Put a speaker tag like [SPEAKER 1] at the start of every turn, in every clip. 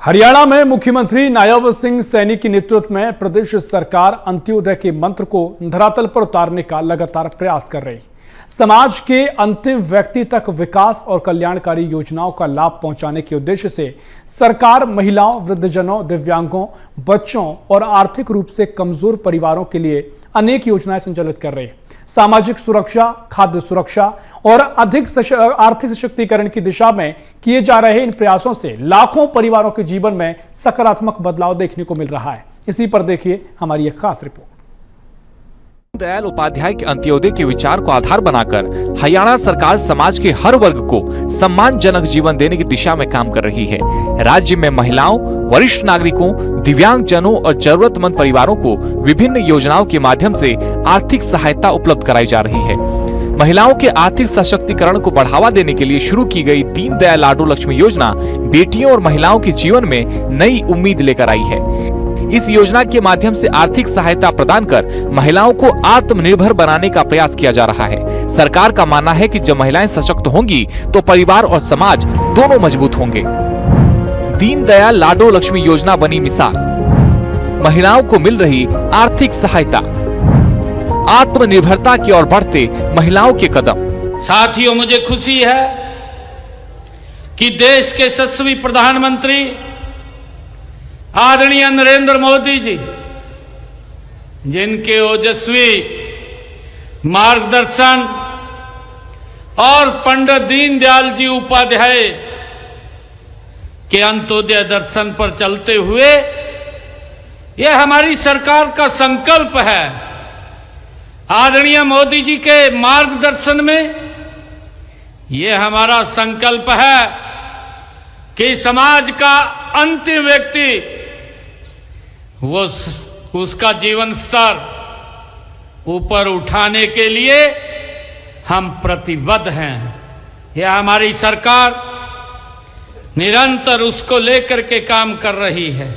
[SPEAKER 1] हरियाणा में मुख्यमंत्री नायब सिंह सैनी के नेतृत्व में प्रदेश सरकार अंत्योदय के मंत्र को धरातल पर उतारने का लगातार प्रयास कर रही। समाज के अंतिम व्यक्ति तक विकास और कल्याणकारी योजनाओं का लाभ पहुंचाने के उद्देश्य से सरकार महिलाओं, वृद्धजनों, दिव्यांगों, बच्चों और आर्थिक रूप से कमजोर परिवारों के लिए अनेक योजनाएं संचालित कर रही है। सामाजिक सुरक्षा, खाद्य सुरक्षा और अधिक आर्थिक सशक्तिकरण की दिशा में किए जा रहे इन प्रयासों से लाखों परिवारों के जीवन में सकारात्मक बदलाव देखने को मिल रहा है। इसी पर देखिए हमारी एक खास रिपोर्ट।
[SPEAKER 2] दीनदयाल उपाध्याय के अंत्योदय के विचार को आधार बनाकर हरियाणा सरकार समाज के हर वर्ग को सम्मानजनक जीवन देने की दिशा में काम कर रही है। राज्य में महिलाओं, वरिष्ठ नागरिकों, दिव्यांगजनों और जरूरतमंद परिवारों को विभिन्न योजनाओं के माध्यम से आर्थिक सहायता उपलब्ध कराई जा रही है। महिलाओं के आर्थिक सशक्तिकरण को बढ़ावा देने के लिए शुरू की गई दीनदयाल लाडो लक्ष्मी योजना बेटियों और महिलाओं के जीवन में नई उम्मीद लेकर आई है। इस योजना के माध्यम से आर्थिक सहायता प्रदान कर महिलाओं को आत्मनिर्भर बनाने का प्रयास किया जा रहा है। सरकार का मानना है कि जब महिलाएं सशक्त होंगी तो परिवार और समाज दोनों मजबूत होंगे। दीनदयाल लाडो लक्ष्मी योजना बनी मिसाल। महिलाओं को मिल रही आर्थिक सहायता, आत्मनिर्भरता की ओर बढ़ते महिलाओं के कदम।
[SPEAKER 3] साथियों, मुझे खुशी है कि देश के यशस्वी प्रधानमंत्री आदरणीय नरेंद्र मोदी जी, जिनके ओजस्वी मार्गदर्शन और पंडित दीनदयाल जी उपाध्याय के अंत्योदय दर्शन पर चलते हुए यह हमारी सरकार का संकल्प है। आदरणीय मोदी जी के मार्गदर्शन में यह हमारा संकल्प है कि समाज का अंतिम व्यक्ति वो उसका जीवन स्तर ऊपर उठाने के लिए हम प्रतिबद्ध हैं। यह हमारी सरकार निरंतर उसको लेकर के काम कर रही है।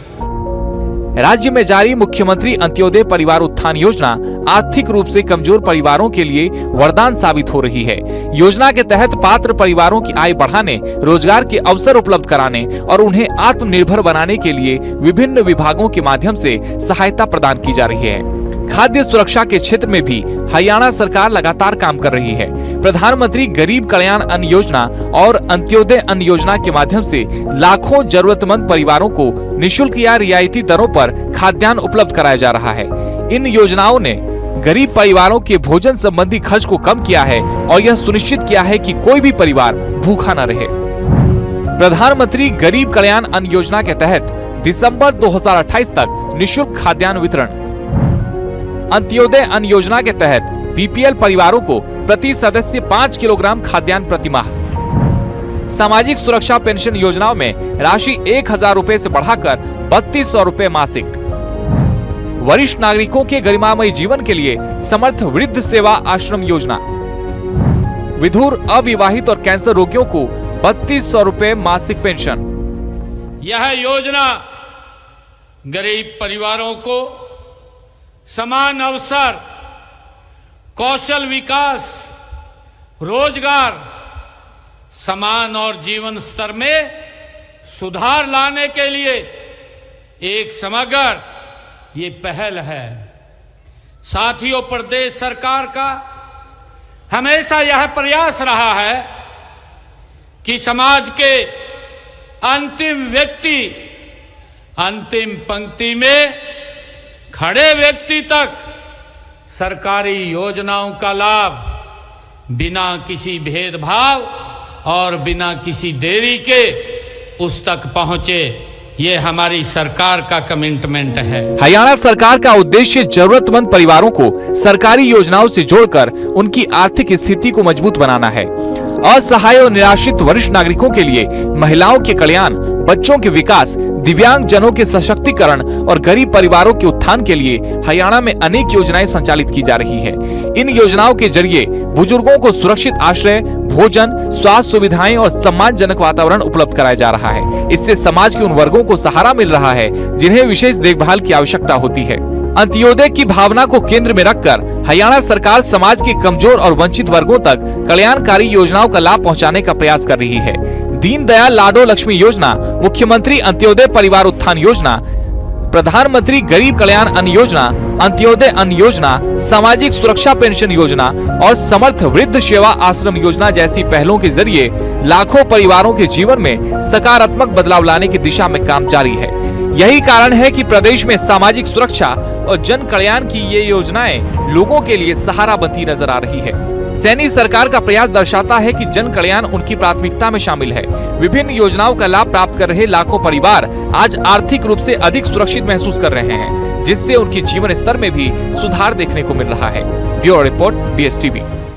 [SPEAKER 2] राज्य में जारी मुख्यमंत्री अंत्योदय परिवार उत्थान योजना आर्थिक रूप से कमजोर परिवारों के लिए वरदान साबित हो रही है। योजना के तहत पात्र परिवारों की आय बढ़ाने, रोजगार के अवसर उपलब्ध कराने और उन्हें आत्मनिर्भर बनाने के लिए विभिन्न विभागों के माध्यम से सहायता प्रदान की जा रही है। खाद्य सुरक्षा के क्षेत्र में भी हरियाणा सरकार लगातार काम कर रही है। प्रधानमंत्री गरीब कल्याण अन्न योजना और अंत्योदय अन्न योजना के माध्यम से लाखों जरूरतमंद परिवारों को निःशुल्क या रियायती दरों पर खाद्यान्न उपलब्ध कराया जा रहा है। इन योजनाओं ने गरीब परिवारों के भोजन संबंधी खर्च को कम किया है और यह सुनिश्चित किया है कि कोई भी परिवार भूखा न रहे। प्रधानमंत्री गरीब कल्याण अन्न योजना के तहत दिसंबर 2028 तक निःशुल्क खाद्यान्न वितरण। अंत्योदय अन्न योजना के तहत बीपीएल परिवारों को प्रति सदस्य 5 किलोग्राम खाद्यान्न प्रति माह। सामाजिक सुरक्षा पेंशन योजनाओं में राशि 1000 रुपए से बढ़ाकर 3200 रुपए मासिक। वरिष्ठ नागरिकों के गरिमामय जीवन के लिए समर्थ वृद्ध सेवा आश्रम योजना। विधुर, अविवाहित और कैंसर रोगियों को 3200 रुपए मासिक पेंशन।
[SPEAKER 3] यह योजना गरीब परिवारों को समान अवसर, कौशल विकास, रोजगार, समान और जीवन स्तर में सुधार लाने के लिए एक समग्र ये पहल है। साथियों, प्रदेश सरकार का हमेशा यह प्रयास रहा है कि समाज के अंतिम व्यक्ति, अंतिम पंक्ति में खड़े व्यक्ति तक सरकारी योजनाओं का लाभ बिना किसी भेदभाव और बिना किसी देरी के उस तक पहुंचे। ये हमारी सरकार का कमिटमेंट है।
[SPEAKER 2] हरियाणा सरकार का उद्देश्य जरूरतमंद परिवारों को सरकारी योजनाओं से जोड़कर उनकी आर्थिक स्थिति को मजबूत बनाना है। असहाय और निराश्रित वरिष्ठ नागरिकों के लिए महिलाओं के कल्याण, बच्चों के विकास, दिव्यांग जनों के सशक्तिकरण और गरीब परिवारों के उत्थान के लिए हरियाणा में अनेक योजनाएं संचालित की जा रही है। इन योजनाओं के जरिए बुजुर्गों को सुरक्षित आश्रय, भोजन, स्वास्थ्य सुविधाएं और सम्मानजनक वातावरण उपलब्ध कराया जा रहा है। इससे समाज के उन वर्गों को सहारा मिल रहा है जिन्हें विशेष देखभाल की आवश्यकता होती है। अंत्योदय की भावना को केंद्र में रखकर हरियाणा सरकार समाज के कमजोर और वंचित वर्गों तक कल्याणकारी योजनाओं का लाभ पहुंचाने का प्रयास कर रही है। दीनदयाल लाडो लक्ष्मी योजना, मुख्यमंत्री अंत्योदय परिवार उत्थान योजना, प्रधानमंत्री गरीब कल्याण अन्न योजना, अंत्योदय अन्न योजना, सामाजिक सुरक्षा पेंशन योजना और समर्थ वृद्ध सेवा आश्रम योजना जैसी पहलों के जरिए लाखों परिवारों के जीवन में सकारात्मक बदलाव लाने की दिशा में काम जारी है। यही कारण है कि प्रदेश में सामाजिक सुरक्षा और जन कल्याण की ये योजनाएं लोगों के लिए सहारा बनती नजर आ रही है। सैनी सरकार का प्रयास दर्शाता है कि जन कल्याण उनकी प्राथमिकता में शामिल है। विभिन्न योजनाओं का लाभ प्राप्त कर रहे लाखों परिवार आज आर्थिक रूप से अधिक सुरक्षित महसूस कर रहे हैं, जिससे उनके जीवन स्तर में भी सुधार देखने को मिल रहा है। Bureau report, DSTV।